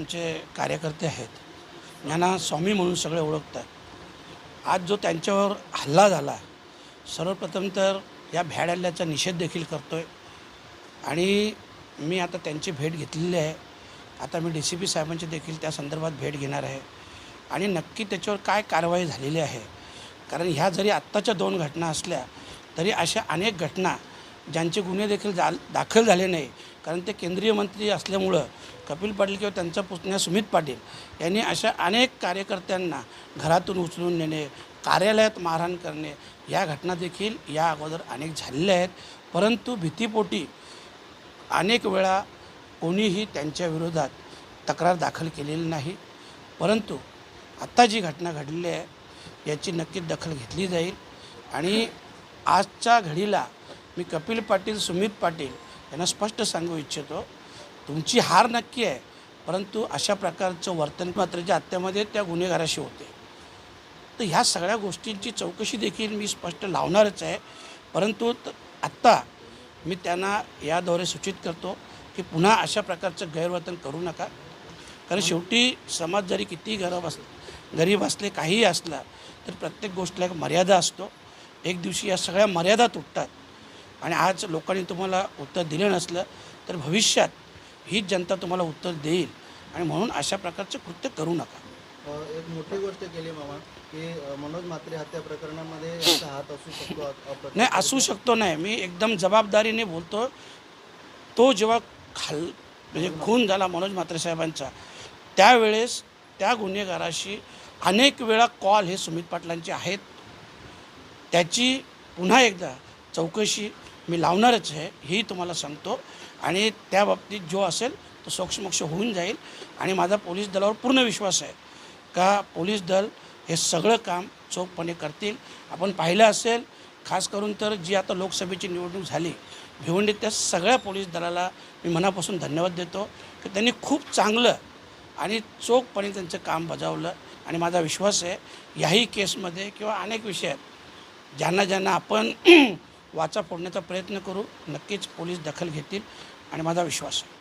आमचे कार्यकर्ते आहेत, ज्यांना स्वामी म्हणून सगळे ओळखतात. आज जो त्यांच्यावर हल्ला झाला, सर्वप्रथम तर या भ्याड हल्ल्याचा निषेध देखील करतो आहे. आणि मी आता त्यांची भेट घेतलेली आहे. आता मी DCP साहेबांची देखील त्या संदर्भात भेट घेणार आहे आणि नक्की त्याच्यावर काय कारवाई झालेली आहे. कारण ह्या जरी आत्ताच्या 2 घटना असल्या तरी अशा अनेक घटना ज्यांचे गुन्हे देखील दाखल झाले नाही. कारण ते केंद्रीय मंत्री असल्यामुळं कपिल पाटील किंवा त्यांचा पुतण्या सुमित पाटील यांनी अशा अनेक कार्यकर्त्यांना घरातून उचलून नेणे, कार्यालयात मारहाण करणे, या घटना देखील या अगोदर अनेक झालेल्या आहेत. परंतु भीतीपोटी अनेक वेळा कोणीही त्यांच्या विरोधात तक्रार दाखल केलेली नाही. परंतु आत्ता जी घटना घडली आहे याची नक्कीच दखल घेतली जाईल. आणि आजच्या घडीला मी कपिल पाटील, सुमित पाटील यांना स्पष्ट सांगू इच्छितो, तुमची हार नक्की आहे, परंतु अशा प्रकारचं वर्तन मात्रेच्या हत्येमध्ये त्या गुन्हेगाराशी होते. तर ह्या सगळ्या गोष्टींची चौकशी देखील मी स्पष्ट लावणारच आहे. परंतु आत्ता मी त्यांना याद्वारे सूचित करतो की पुन्हा अशा प्रकारचं गैरवर्तन करू नका. कारण शेवटी समाज जरी कितीही गरीब असले, काहीही असला, तर प्रत्येक गोष्टीला एक मर्यादा असतो. एक दिवशी या सगळ्या मर्यादा तुटतात आणि आज लोकांनी तुम्हाला उत्तर दिलं नसलं तर भविष्यात हीच जनता तुम्हाला उत्तर देईल. आणि म्हणून अशा प्रकारचं कृत्य करू नका. एक मोठी गोष्ट केली मामा की मनोज म्हात्रे हत्या प्रकरणामध्ये याचा हात असू शकतो. नाही, असू शकतो नाही, मी एकदम जबाबदारीने बोलतो. तो जेव्हा म्हणजे खून झाला मनोज म्हात्रे साहेबांचा, त्यावेळेस त्या गुन्हेगाराशी अनेक वेळा कॉल हे सुमित पाटलांचे आहेत. त्याची पुन्हा एकदा चौकशी मी लावणारच आहे, हेही तुम्हाला सांगतो. आणि त्या बाबतीत जो असेल तो सोक्षमोक्ष होऊन जाईल. आणि माझा पोलीस दलावर पूर्ण विश्वास आहे का पोलीस दल हे सगळं काम चोखपणे करतील. आपण पाहिलं असेल, खास करून तर जी आता लोकसभेची निवडणूक झाली भिवंडीत, त्या सगळ्या पोलीस दलाला मी मनापासून धन्यवाद देतो की त्यांनी खूप चांगलं आणि चोखपणे त्यांचं काम बजावलं. आणि माझा विश्वास आहे याही केसमध्ये किंवा अनेक विषयात ज्यांना आपण वाचा फोडण्याचा प्रयत्न करू, नक्कीच पोलीस दखल घेतील आणि माझा विश्वास आहे.